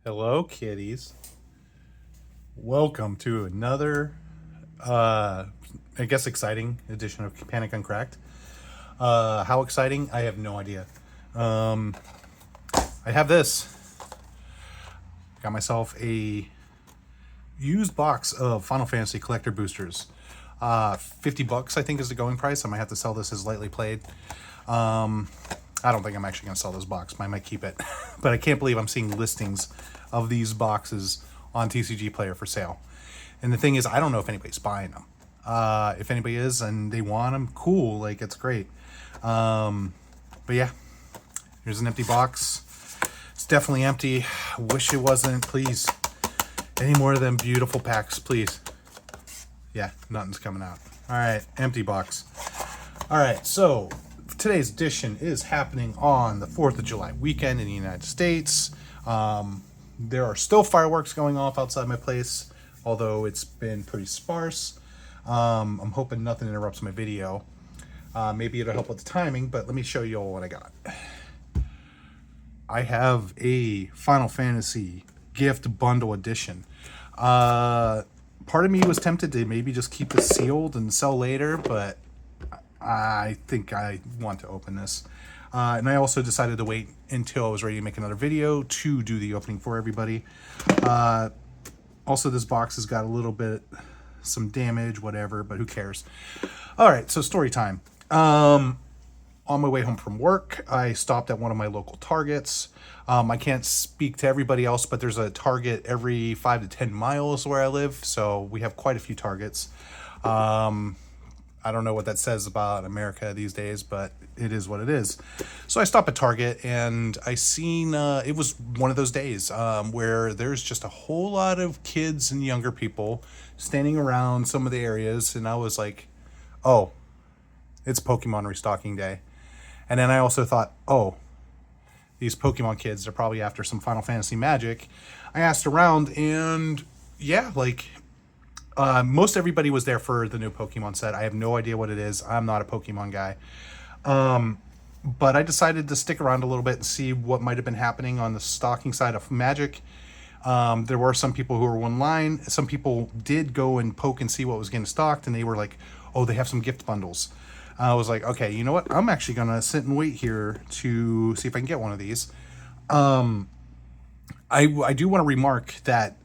Hello, kitties. Welcome to another, I guess, exciting edition of Panic Uncracked. How exciting? I have no idea. I have this. Got myself a used box of Final Fantasy collector boosters. $50, I think, is the going price. I might have to sell this as lightly played. I don't think I'm actually going to sell this box. I might keep it. But I can't believe I'm seeing listings of these boxes on TCG Player for sale. And the thing is, I don't know if anybody's buying them. If anybody is and they want them, cool. Like, it's great. But yeah, here's an empty box. It's definitely empty. Wish it wasn't. Please. Any more of them beautiful packs, please. Yeah, nothing's coming out. All right, empty box. All right, so today's edition is happening on the 4th of July weekend in the United States. There are still fireworks going off outside my place, although it's been pretty sparse. I'm hoping nothing interrupts my video. Maybe it'll help with the timing, but let me show you all what I got. I have a Final Fantasy gift bundle edition. Part of me was tempted to maybe just keep this sealed and sell later, but I think I want to open this. And I also decided to wait until I was ready to make another video to do the opening for everybody. Also, this box has got a little bit, some damage, whatever, but who cares? All right, so story time. On my way home from work, I stopped at one of my local Targets. I can't speak to everybody else, but there's a Target every 5 to 10 miles where I live, so we have quite a few Targets. I don't know what that says about America these days, but it is what it is. So I stopped at Target and I seen, it was one of those days where there's just a whole lot of kids and younger people standing around some of the areas. And I was like, oh, it's Pokemon restocking day. And then I also thought, oh, these Pokemon kids are probably after some Final Fantasy magic. I asked around and yeah, like, most everybody was there for the new Pokemon set. I have no idea what it is. I'm not a Pokemon guy. But I decided to stick around a little bit and see what might have been happening on the stocking side of Magic. There were some people who were in line. Some people did go and poke and see what was getting stocked, and they were like, oh, they have some gift bundles. I was like, okay, you know what? I'm actually going to sit and wait here to see if I can get one of these. I do want to remark that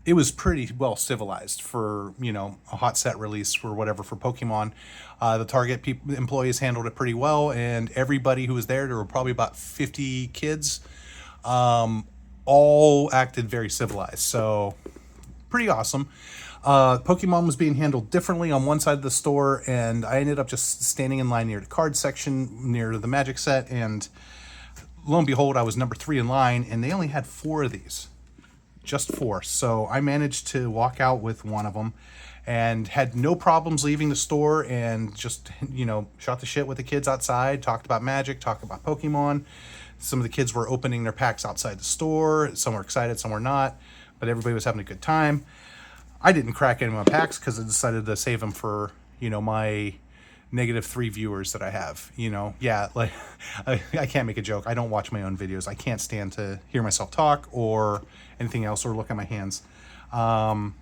it was pretty well civilized for, you know, a hot set release or whatever for Pokemon. The Target employees handled it pretty well, and everybody who was there were probably about 50 kids, all acted very civilized. So pretty awesome. Pokemon was being handled differently on one side of the store, and I ended up just standing in line near the card section, near the Magic set, and lo and behold, I was number 3 in line, and they only had 4 of these. Just 4. So I managed to walk out with one of them and had no problems leaving the store and just, you know, shot the shit with the kids outside, talked about Magic, talked about Pokemon. Some of the kids were opening their packs outside the store. Some were excited, some were not, but everybody was having a good time. I didn't crack any of my packs because I decided to save them for, you know, my -3 viewers that I have. You know, yeah, like I can't make a joke. I don't watch my own videos. I can't stand to hear myself talk or anything else or look at my hands. Yeah,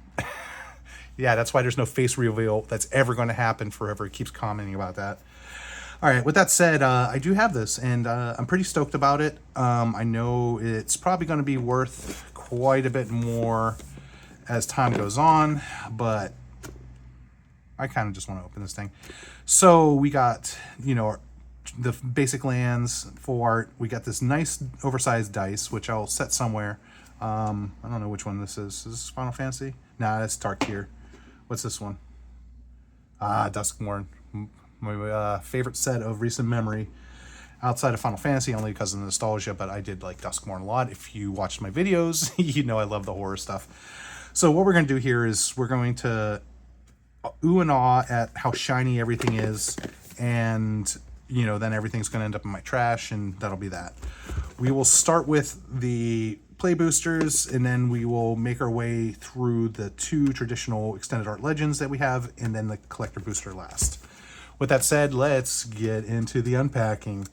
that's why there's no face reveal that's ever going to happen forever. It keeps commenting about that. All right, with that said, I do have this, and I'm pretty stoked about it. I know it's probably going to be worth quite a bit more as time goes on, but I kind of just want to open this thing. So we got, you know, the basic lands for art. We got this nice oversized dice, which I'll set somewhere. I don't know which one this is. Is this Final Fantasy? Nah, that's Tarkir. What's this one? Duskmourn. My favorite set of recent memory outside of Final Fantasy, only because of the nostalgia, but I did like Duskmourn a lot. If you watched my videos, you know I love the horror stuff. So what we're going to do here is we're going to ooh and ah at how shiny everything is, and you know, then everything's going to end up in my trash, and that'll be that. We will start with the play boosters, and then we will make our way through the 2 traditional extended art legends that we have, and then the collector booster last. With that said, let's get into the unpacking.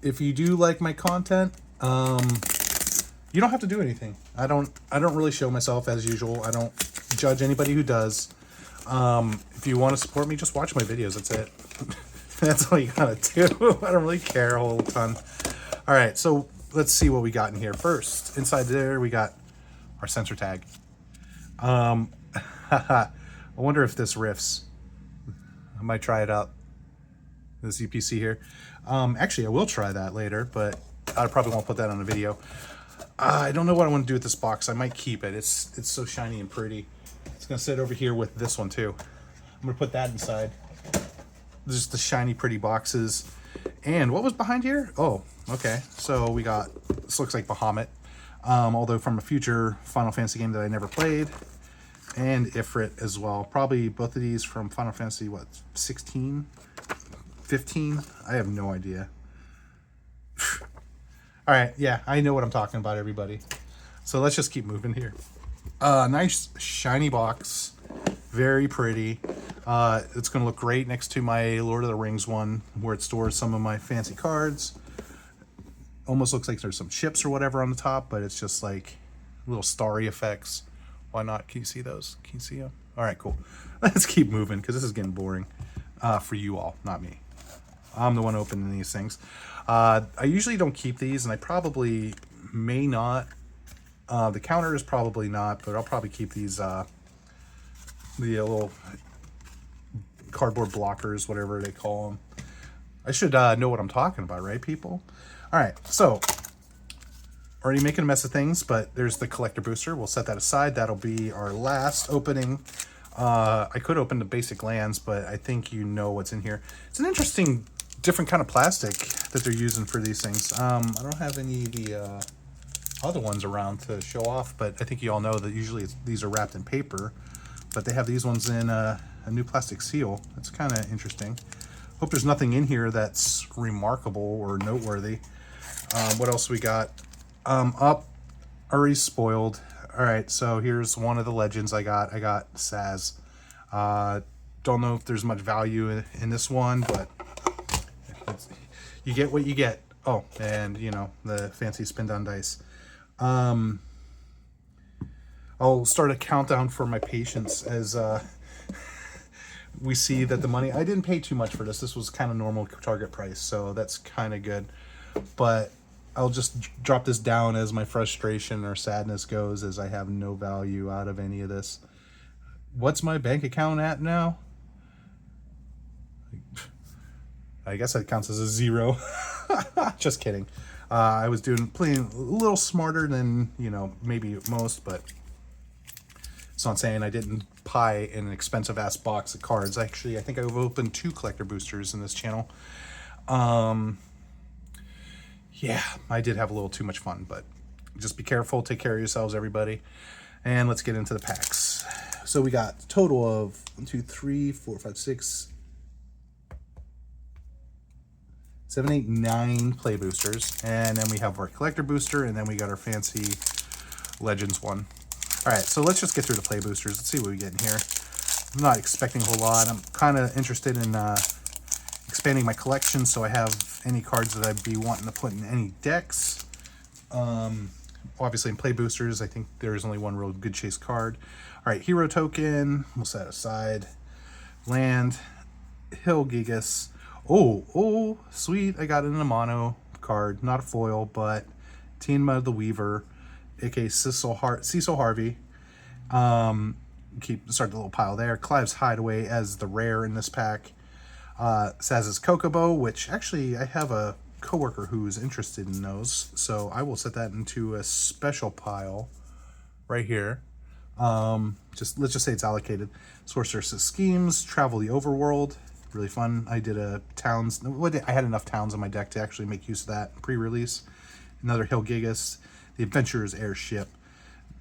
if you do like my content, you don't have to do anything. I don't really show myself as usual. I don't judge anybody who does. If you want to support me, just watch my videos. That's it. That's all you gotta do. I don't really care a whole ton. All right, so let's see what we got in here first. Inside there, we got our sensor tag. I wonder if this riffs. I might try it out. This UPC here. Actually, I will try that later, but I probably won't put that on a video. I don't know what I want to do with this box. I might keep it. It's so shiny and pretty. It's gonna sit over here with this one too. I'm gonna put that inside. Just the shiny, pretty boxes. And what was behind here? Oh, okay. So we got, this looks like Bahamut, although from a future Final Fantasy game that I never played, and Ifrit as well. Probably both of these from Final Fantasy, what, 16? 15? I have no idea. All right, yeah, I know what I'm talking about, everybody. So let's just keep moving here. Nice shiny box, very pretty. It's going to look great next to my Lord of the Rings one, where it stores some of my fancy cards. Almost looks like there's some chips or whatever on the top, but it's just like little starry effects. Why not? Can you see those? Can you see them? All right, cool. Let's keep moving because this is getting boring for you all, not me. I'm the one opening these things. I usually don't keep these, and I probably may not. The counter is probably not, but I'll probably keep these the little cardboard blockers, whatever they call them. I should know what I'm talking about, right, people? All right, so already making a mess of things, but there's the collector booster. We'll set that aside. That'll be our last opening. I could open the basic lands, but I think you know what's in here. It's an interesting, different kind of plastic that they're using for these things. I don't have any of the other ones around to show off, but I think you all know that usually these are wrapped in paper, but they have these ones in a new plastic seal. That's kind of interesting. Hope there's nothing in here that's remarkable or noteworthy. What else we got? Already spoiled. All right, so here's one of the legends I got. I got Saz. Don't know if there's much value in this one, but you get what you get. Oh, and you know, the fancy spin down dice. I'll start a countdown for my patience as we see that the money, I didn't pay too much for this. This was kind of normal target price, so that's kind of good. But I'll just drop this down as my frustration or sadness goes, as I have no value out of any of this. What's my bank account at now? I guess that counts as a 0. Just kidding. I was playing a little smarter than, you know, maybe most, but it's not saying I didn't buy an expensive ass box of cards. Actually, I think I've opened 2 collector boosters in this channel. Yeah, I did have a little too much fun, but just be careful, take care of yourselves, everybody. And let's get into the packs. So we got a total of 1, 2, 3, 4, 5, 6, 7, 8, 9 play boosters, and then we have our collector booster, and then we got our fancy legends one. All right, so let's just get through the play boosters. Let's see what we get in here. I'm not expecting a whole lot. I'm kind of interested in expanding my collection, so I have any cards that I'd be wanting to put in any decks. Obviously in play boosters, I think there's only one real good chase card. All right, hero token, we'll set aside. Land, Hill Gigas. Oh, sweet. I got it in a mono card, not a foil, but Tianma the Weaver, aka Cecil Harvey. Start the little pile there. Clive's Hideaway as the rare in this pack. Saz's Kokobo, which actually I have a coworker who's interested in those, so I will set that into a special pile right here. Let's just say it's allocated. Sorceress' Schemes, Travel the Overworld, really fun. I did a towns. I had enough towns on my deck to actually make use of that pre-release. Another Hill Gigas, the Adventurer's Airship,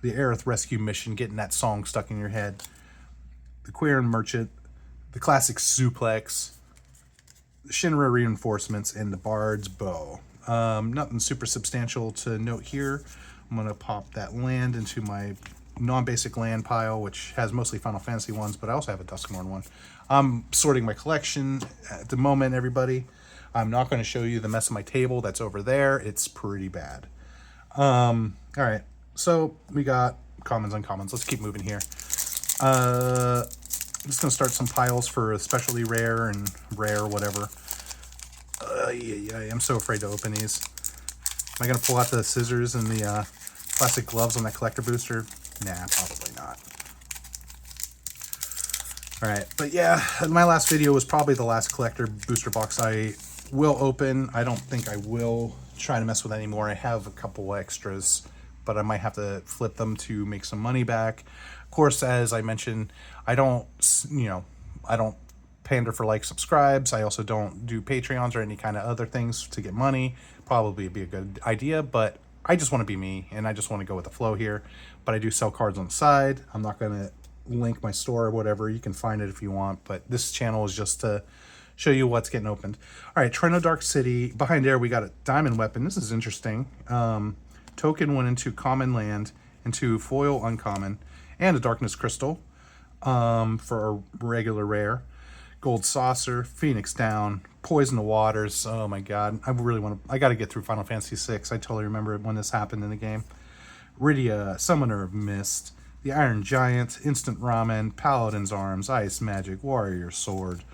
the Aerith Rescue Mission, getting that song stuck in your head. The Queer Merchant, the classic Suplex, the Shinra Reinforcements, and the Bard's Bow. Nothing super substantial to note here. I'm going to pop that land into my non-basic land pile, which has mostly Final Fantasy ones, but I also have a Duskmourn one. I'm sorting my collection at the moment, everybody. I'm not going to show you the mess of my table that's over there. It's pretty bad. All right, so we got commons, uncommons. Let's keep moving here. I'm just going to start some piles for especially rare and rare, whatever. Yeah, I'm so afraid to open these. Am I going to pull out the scissors and the plastic gloves on that collector booster? Nah, probably not. All right, but yeah, my last video was probably the last collector booster box I will open. I don't think I will try to mess with anymore. I have a couple extras, but I might have to flip them to make some money back. Of course, as I mentioned, I don't pander for like subscribes. I also don't do Patreons or any kind of other things to get money. Probably be a good idea, but I just want to be me and I just want to go with the flow here. But I do sell cards on the side. I'm not going to link my store or whatever. You can find it if you want, but this channel is just to show you what's getting opened. All right, Trino Dark City. Behind there, we got a diamond weapon. This is interesting. Token went into common land, into foil uncommon, and a darkness crystal for a regular rare. Gold saucer, Phoenix down, poison the waters. Oh my god, I got to get through Final Fantasy VI. I totally remember when this happened in the game. Rydia, Summoner of Mist, the Iron Giant, Instant Ramen, Paladin's Arms, Ice Magic, Warrior Sword,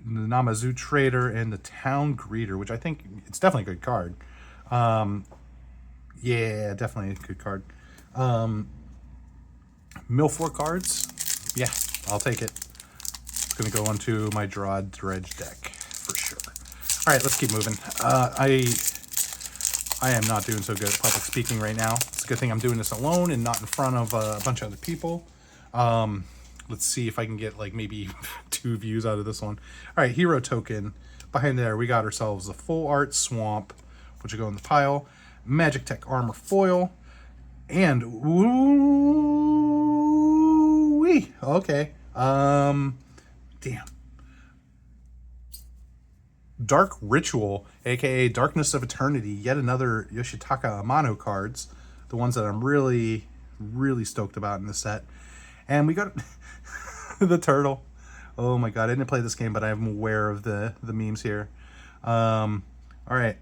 the Namazu Trader, and the Town Greeter, which I think it's definitely a good card. Yeah, definitely a good card. Mill 4 cards. Yeah, I'll take it. It's going to go onto my draw dredge deck for sure. All right, let's keep moving. I am not doing so good at public speaking right now. It's a good thing I'm doing this alone and not in front of a bunch of other people. Let's see if I can get like maybe 2 views out of this one. All right, hero token. Behind there, we got ourselves a full art swamp, which will go in the pile. Magic Tech armor foil. And, ooh-wee. Okay. Damn. Dark Ritual, aka Darkness of Eternity, yet another Yoshitaka Amano cards, the ones that I'm really, really stoked about in the set. And we got the turtle. Oh my god, I didn't play this game, but I'm aware of the memes here. All right.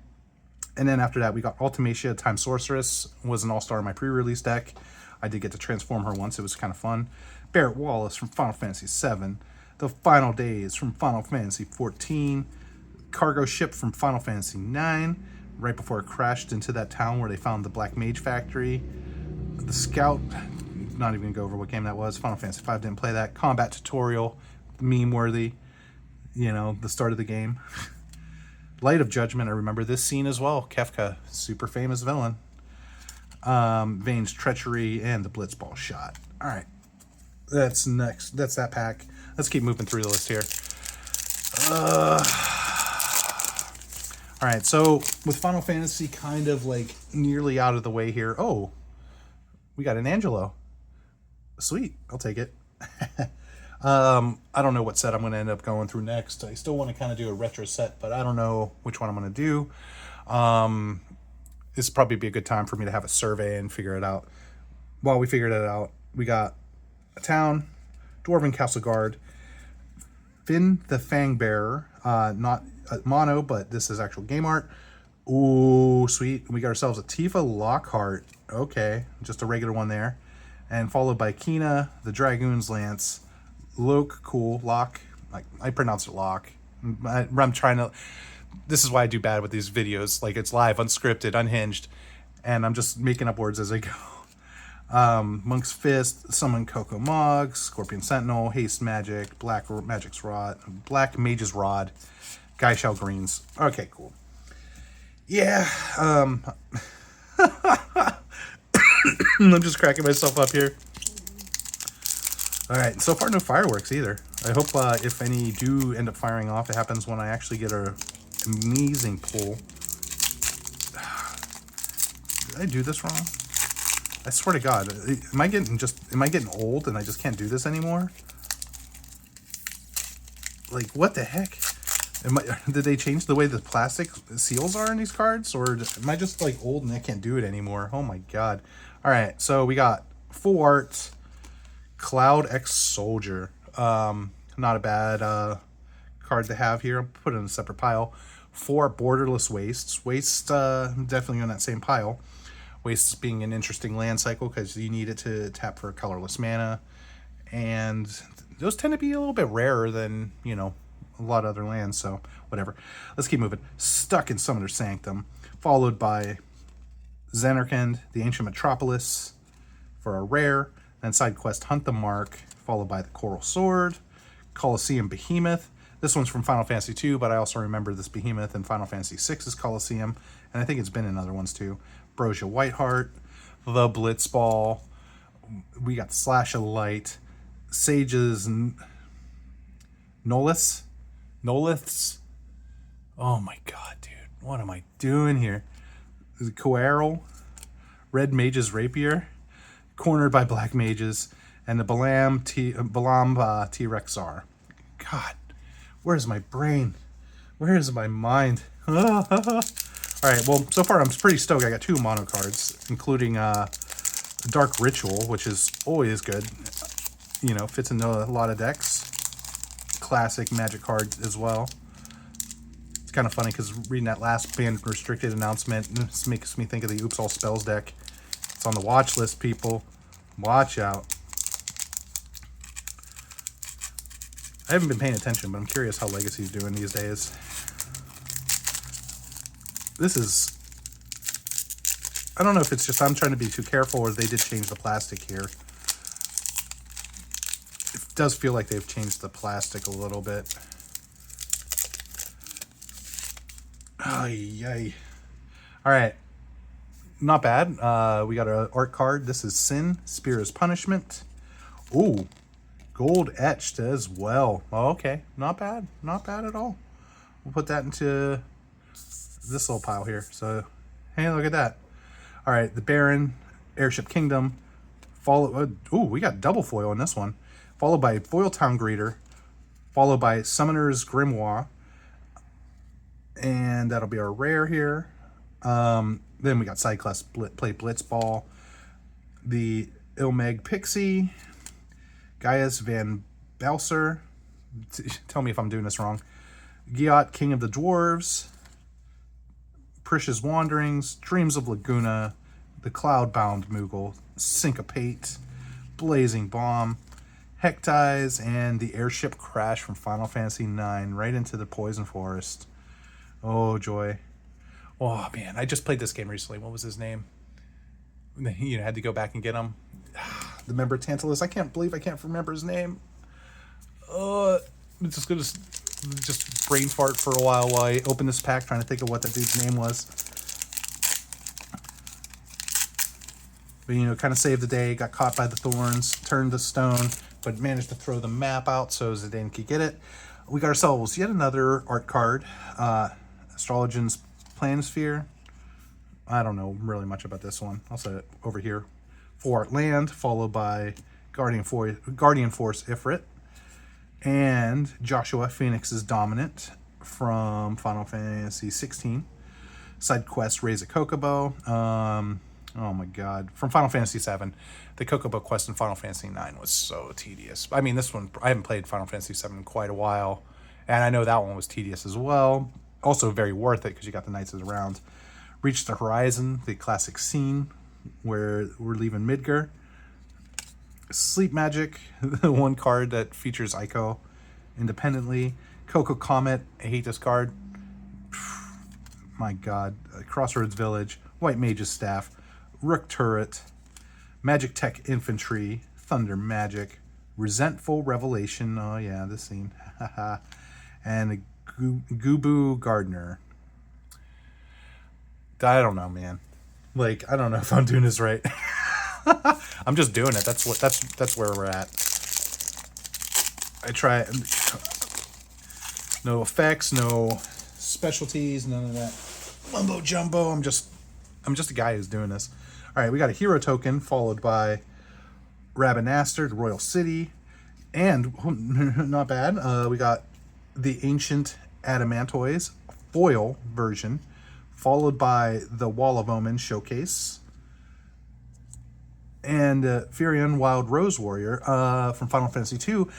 And then after that, we got Ultimacia Time Sorceress, was an all-star in my pre-release deck. I did get to transform her once, it was kind of fun. Barrett Wallace from Final Fantasy VII. The Final Days from Final Fantasy XIV. Cargo ship from Final Fantasy IX, right before it crashed into that town where they found the Black Mage Factory. The Scout, not even gonna go over what game that was. Final Fantasy V, didn't play that. Combat tutorial, meme worthy. You know, the start of the game. Light of Judgment, I remember this scene as well. Kefka, super famous villain. Vane's Treachery, and the Blitzball Shot. All right, that's next. That's that pack. Let's keep moving through the list here. All right, so with Final Fantasy kind of like nearly out of the way here. Oh, we got an Angelo. Sweet, I'll take it. I don't know what set I'm going to end up going through next. I still want to kind of do a retro set, but I don't know which one I'm going to do. This would probably be a good time for me to have a survey and figure it out. While we figured it out, we got a town, Dwarven Castle Guard, Finn the Fangbearer, not mono, but this is actual game art. Ooh, sweet. We got ourselves a Tifa Lockhart. Okay, just a regular one there. And followed by Kina, the Dragoon's Lance, Locke, cool, Locke. Like, I pronounce it Locke. I'm trying to... This is why I do bad with these videos. Like, it's live, unscripted, unhinged. And I'm just making up words as I go. Monk's Fist, Summon Coco Mog, Scorpion Sentinel, Haste Magic, Black Magic's Rod, Black Mage's Rod, Guy Shell Greens. Okay, cool. Yeah, I'm just cracking myself up here. All right, so far no fireworks either. I hope if any do end up firing off, it happens when I actually get a amazing pull. Did I do this wrong? I swear to God, am I getting old and I just can't do this anymore? Like, what the heck? Did they change the way the plastic seals are in these cards? Or am I just like old and I can't do it anymore? Oh my God. All right, so we got full art, Cloud X Soldier. Not a bad card to have here. I'll put it in a separate pile. 4 borderless wastes. Wastes definitely on that same pile. Wastes being an interesting land cycle because you need it to tap for colorless mana. And those tend to be a little bit rarer than, you know, a lot of other lands, so whatever. Let's keep moving. Stuck in Summoner's Sanctum, followed by Xanarkand, the Ancient Metropolis for a rare, then side quest Hunt the Mark, followed by the Coral Sword, Colosseum Behemoth. This one's from Final Fantasy 2, but I also remember this Behemoth in Final Fantasy 6's Colosseum, and I think it's been in other ones too. Brosia Whiteheart, the Blitzball, we got Slash of Light, Sages Noliths. Oh my god, dude. What am I doing here? The Coeral, Red Mage's Rapier, cornered by Black Mages, and the Balam T-Rexar. God, where's my brain? Where's my mind? Alright, well, so far I'm pretty stoked. I got 2 mono cards, including Dark Ritual, which is always good. You know, fits into a lot of decks. Classic Magic card as well. It's kind of funny because reading that last banned restricted announcement this makes me think of the Oops All Spells deck. It's on the watch list, people. Watch out. I haven't been paying attention, but I'm curious how Legacy's doing these days. This is... I don't know if it's just I'm trying to be too careful or they did change the plastic here. It does feel like they've changed the plastic a little bit. Ay. Alright. Not bad. We got an art card. This is Sin, Spear's Punishment. Ooh. Gold etched as well. Oh, okay. Not bad. Not bad at all. We'll put that into this little pile here. So, hey, look at that. Alright, the Baron, Airship Kingdom. Ooh, we got double foil in this one. Followed by Foil Town Greeter. Followed by Summoner's Grimoire. And that'll be our rare here. Then we got side class play Blitzball. The Ilmeg Pixie. Gaius Van Balser. Tell me if I'm doing this wrong. Giot, King of the Dwarves. Prisha's Wanderings. Dreams of Laguna. The Cloudbound Moogle. Syncopate. Blazing Bomb. Hectize. And the Airship Crash from Final Fantasy 9. Right into the Poison Forest. Oh, joy. Oh, man. I just played this game recently. What was his name? You know, had to go back and get him. The member Tantalus. I can't believe I can't remember his name. I'm just going to just brain fart for a while I open this pack, trying to think of what that dude's name was. But, you know, kind of saved the day. Got caught by the thorns. Turned to stone. But managed to throw the map out so Zidane could get it. We got ourselves yet another art card. Astrologian's Planisphere. I don't know really much about this one. I'll set it over here. 4-art land, followed by Guardian Force Ifrit. And Joshua Phoenix's Dominant from Final Fantasy 16. Side quest Raise a Kokobo. Oh my god. From Final Fantasy 7. The Kokobo quest in Final Fantasy 9 was so tedious. I mean, this one, I haven't played Final Fantasy 7 in quite a while. And I know that one was tedious as well. Also very worth it because you got the Knights of the Round. Reach the Horizon, the classic scene where we're leaving Midgar. Sleep Magic, the one card that features Ico independently. Coco Comet, I hate this card. My god. Crossroads Village, White Mage's Staff, Rook Turret, Magic Tech Infantry, Thunder Magic, Resentful Revelation, oh yeah, this scene, and Gubu Gardener. I don't know, man. Like, I don't know if I'm doing this right. I'm just doing it. That's where we're at. I try no effects, no specialties, none of that mumbo jumbo. I'm just a guy who's doing this. All right, we got a hero token followed by Rabanaster, the Royal City, and not bad. We got the Ancient Adamantoise foil version, followed by the Wall of Omen showcase, and Furion Wild Rose Warrior from Final Fantasy 2.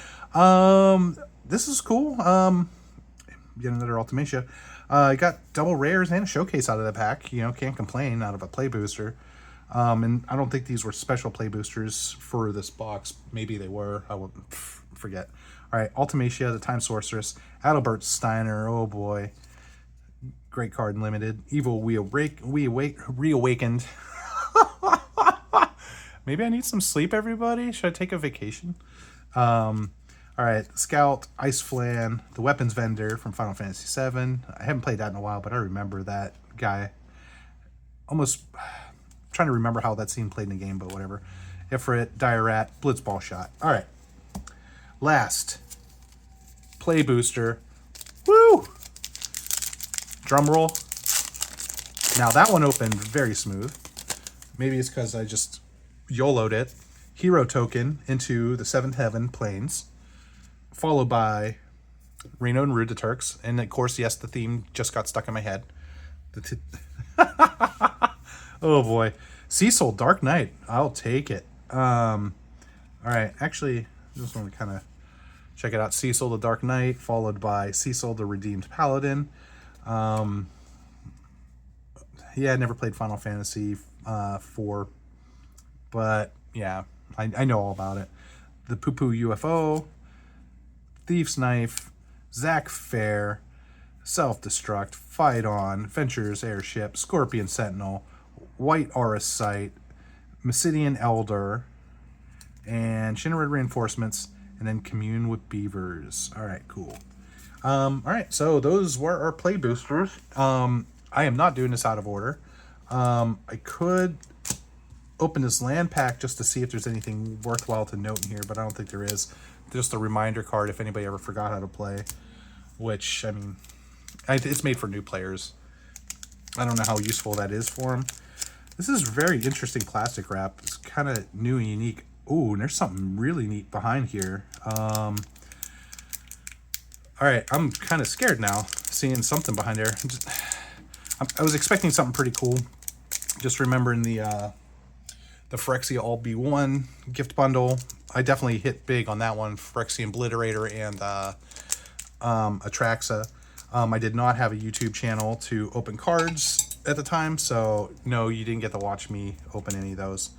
This is cool. Get another Ultimatia. I got double rares and a showcase out of the pack. You know, can't complain out of a play booster. And I don't think these were special play boosters for this box. Maybe they were. I will forget. All right, Ultimacia, the Time Sorceress. Adalbert Steiner, oh boy. Great card in Limited. Evil Reawakened. Maybe I need some sleep, everybody? Should I take a vacation? All right, Scout, Ice Flan, the Weapons Vendor from Final Fantasy VII. I haven't played that in a while, but I remember that guy. Almost trying to remember how that scene played in the game, but whatever. Ifrit, Dire-Rat, Blitzball Shot. All right. Last. Play booster. Woo! Drum roll. Now that one opened very smooth. Maybe it's because I just YOLO'd it. Hero token into the Seventh Heaven Plains. Followed by Reno and Rude the Turks. And of course, yes, the theme just got stuck in my head. Oh boy. Cecil, Dark Knight. I'll take it. All right. Actually, I just want to kind of check it out. Cecil, the Dark Knight, followed by Cecil, the Redeemed Paladin. Yeah, I never played Final Fantasy 4, but yeah, I know all about it. The Poo Poo UFO, Thief's Knife, Zack Fair, Self-Destruct, Fight On, Ventures Airship, Scorpion Sentinel, White Aura Sight, Mysidian Elder, and Shinra Reinforcements, and then Commune with Beavers. All right, cool. All right, so those were our play boosters. I am not doing this out of order. I could open this land pack just to see if there's anything worthwhile to note in here, but I don't think there is. Just a reminder card if anybody ever forgot how to play, which, I mean, it's made for new players. I don't know how useful that is for them. This is very interesting plastic wrap. It's kind of new and unique. Ooh, and there's something really neat behind here. All right, I'm kind of scared now, seeing something behind there. I was expecting something pretty cool. Just remembering the Phyrexia All B1 gift bundle. I definitely hit big on that one, Phyrexia Obliterator and Atraxa. I did not have a YouTube channel to open cards at the time, so no, you didn't get to watch me open any of those.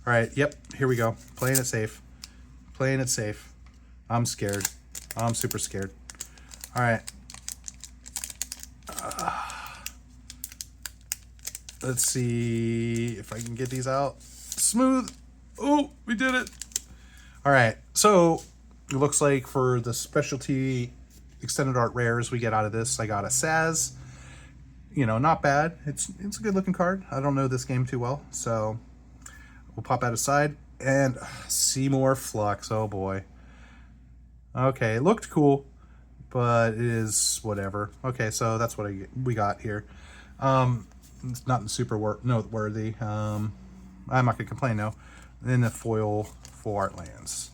All right, yep, here we go. Playing it safe. Playing it safe. I'm scared. I'm super scared. All right. Let's see if I can get these out. Smooth. Oh, we did it. All right, so it looks like for the specialty extended art rares we get out of this, I got a Saz. You know, not bad. It's a good looking card. I don't know this game too well, so we'll pop that aside. And Seymour Flux. Oh boy. Okay, it looked cool, but it is whatever. Okay, so that's what we got here. It's not super noteworthy. I'm not gonna complain though. Then the foil full art lands.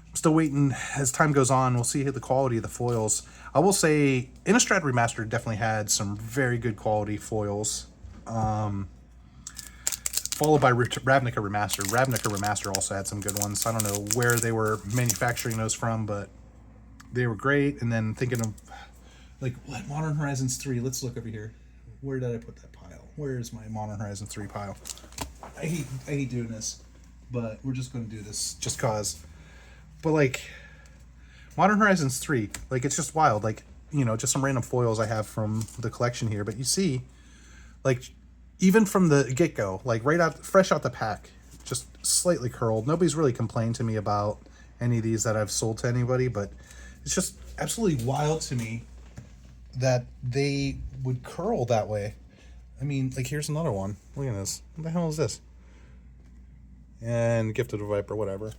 I'm still waiting as time goes on. We'll see the quality of the foils. I will say Innistrad Remastered definitely had some very good quality foils. Followed by Ravnica Remastered. Ravnica Remastered also had some good ones. I don't know where they were manufacturing those from, but they were great. And then thinking of, like, what? Modern Horizons 3. Let's look over here. Where did I put that pile? Where is my Modern Horizons 3 pile? I hate doing this, but we're just going to do this just cause. But, like, Modern Horizons 3, like, it's just wild. Like, you know, just some random foils I have from the collection here. But you see, like, even from the get-go, like, fresh out the pack, just slightly curled. Nobody's really complained to me about any of these that I've sold to anybody, but it's just absolutely wild to me that they would curl that way. I mean, like, here's another one. Look at this. What the hell is this? And Gifted Viper, whatever.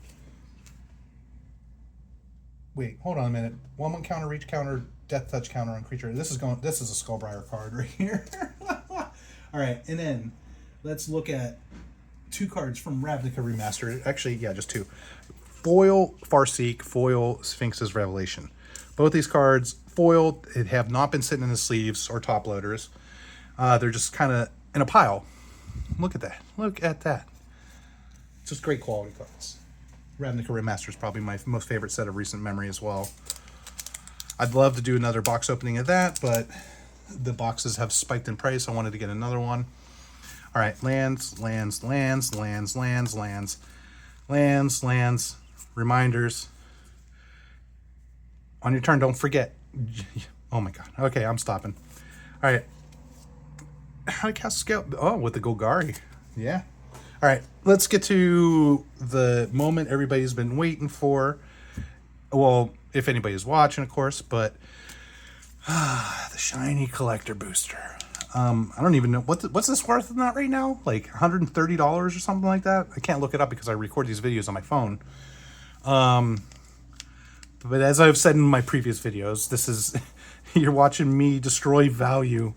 Wait, hold on a minute. 1/1 counter, reach counter, death touch counter on creature. This is a Skullbriar card right here. All right, and then let's look at two cards from Ravnica Remastered. Actually, yeah, just two. Foil Farseek, foil Sphinx's Revelation. Both these cards foiled. It have not been sitting in the sleeves or top loaders. They're just kind of in a pile. Look at that. Look at that. Just great quality cards. Ravnica Remastered is probably my most favorite set of recent memory as well. I'd love to do another box opening of that, but the boxes have spiked in price. I wanted to get another one. All right, lands, lands, lands, lands, lands, lands, lands, lands, reminders. On your turn, don't forget. Oh my god. Okay, I'm stopping. All right. How to cast scale? Oh, with the Golgari. Yeah. All right, let's get to the moment everybody's been waiting for. Well, if anybody's watching, of course, but the shiny collector booster. I don't even know what's this worth in that right now. Like $130 or something like that. I can't look it up because I record these videos on my phone. But as I've said in my previous videos, this is you're watching me destroy value,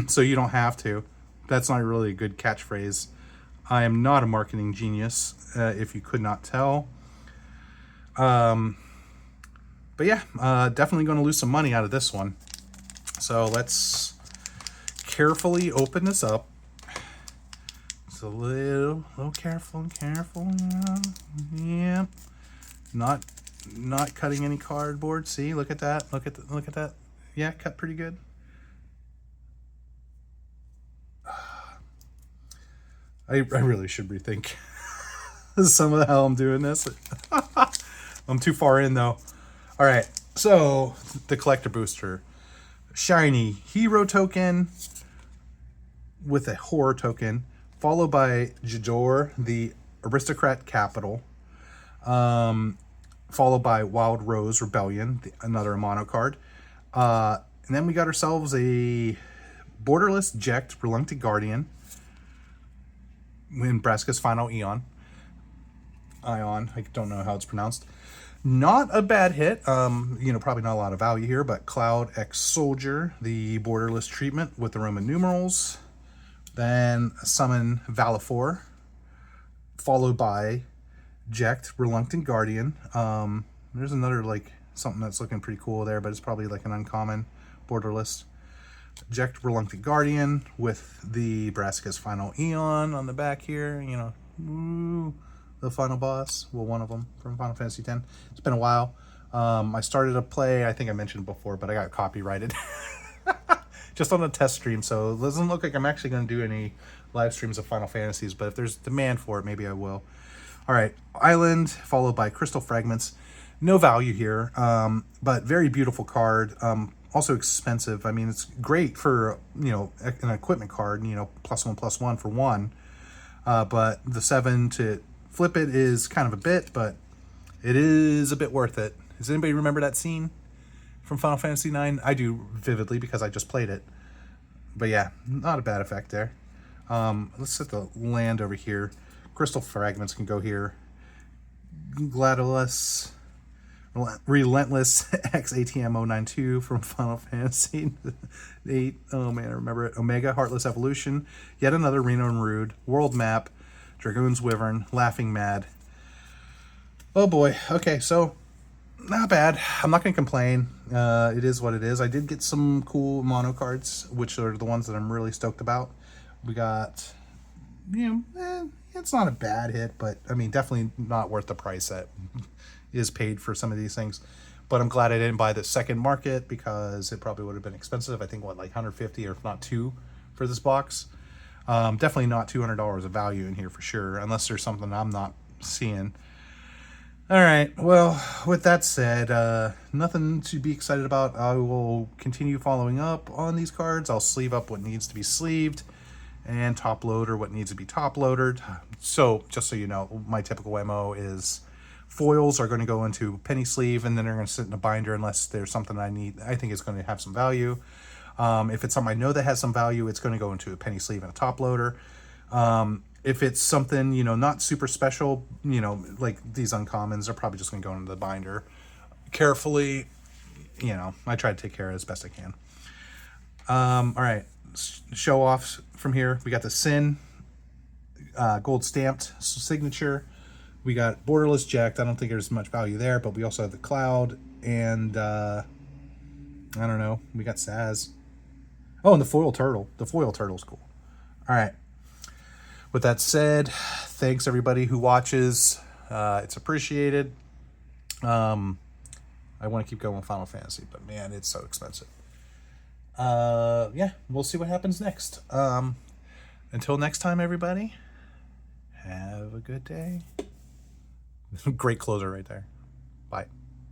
so you don't have to. That's not really a good catchphrase. I am not a marketing genius, if you could not tell. But yeah, definitely going to lose some money out of this one. So let's carefully open this up. It's a little careful. Yeah. Not cutting any cardboard. See, look at that. Look at that. Yeah, cut pretty good. I really should rethink some of how I'm doing this. I'm too far in though. All right, so the collector booster, shiny hero token with a horror token, followed by Jador, the aristocrat capital, followed by Wild Rose Rebellion, another mono card, and then we got ourselves a borderless Jekt Reluctant Guardian in Braska's Final Ion. I don't know how it's pronounced. Not a bad hit. Probably not a lot of value here, but Cloud X Soldier, the borderless treatment with the Roman numerals. Then summon Valifor, followed by Jekt Reluctant Guardian. There's another something that's looking pretty cool there, but it's probably like an uncommon borderless. Jekt Reluctant Guardian with the Braska's Final Eon on the back here. The final boss. Well, one of them from Final Fantasy X. It's been a while. I started to play, I think I mentioned before, but I got copyrighted. Just on a test stream, so it doesn't look like I'm actually going to do any live streams of Final Fantasies, but if there's demand for it, maybe I will. All right, Island, followed by Crystal Fragments. No value here, but very beautiful card. Also expensive. I mean, it's great for, an equipment card, +1/+1 for one. But the 7 to flip it is kind of a bit, but it is a bit worth it. Does anybody remember that scene from Final Fantasy IX? I do vividly because I just played it. But yeah, not a bad effect there. Let's set the land over here. Crystal Fragments can go here. Relentless XATM092 from Final Fantasy 8. Oh man, I remember it. Omega Heartless Evolution. Yet another Reno and Rude. World Map. Dragoon's Wyvern. Laughing Mad. Oh boy. Okay, so not bad. I'm not going to complain. It is what it is. I did get some cool mono cards, which are the ones that I'm really stoked about. We got, it's not a bad hit, but I mean, definitely not worth the price that is paid for some of these things. But I'm glad I didn't buy the second market because it probably would have been expensive. I think like 150 or if not $2 for this box. Definitely not $200 of value in here for sure, unless there's something I'm not seeing. All right, well, with that said, nothing to be excited about. I will continue following up on these cards. I'll sleeve up what needs to be sleeved and top loader what needs to be top loaded. So just so you know, my typical MO is foils are going to go into penny sleeve and then they're going to sit in a binder unless there's something I think is going to have some value. If it's something I know that has some value, it's going to go into a penny sleeve and a top loader. If it's something, not super special, like these uncommons, they're probably just going to go into the binder carefully. I try to take care of it as best I can. All right, show offs from here. We got the Sin gold stamped signature. We got borderless Jekt. I don't think there's much value there, but we also have the Cloud and I don't know. We got Saz. Oh, and the foil turtle. The foil turtle's cool. All right. With that said, thanks everybody who watches. It's appreciated. I want to keep going with Final Fantasy, but man, it's so expensive. Yeah, we'll see what happens next. Until next time, everybody, have a good day. Great closer right there. Bye.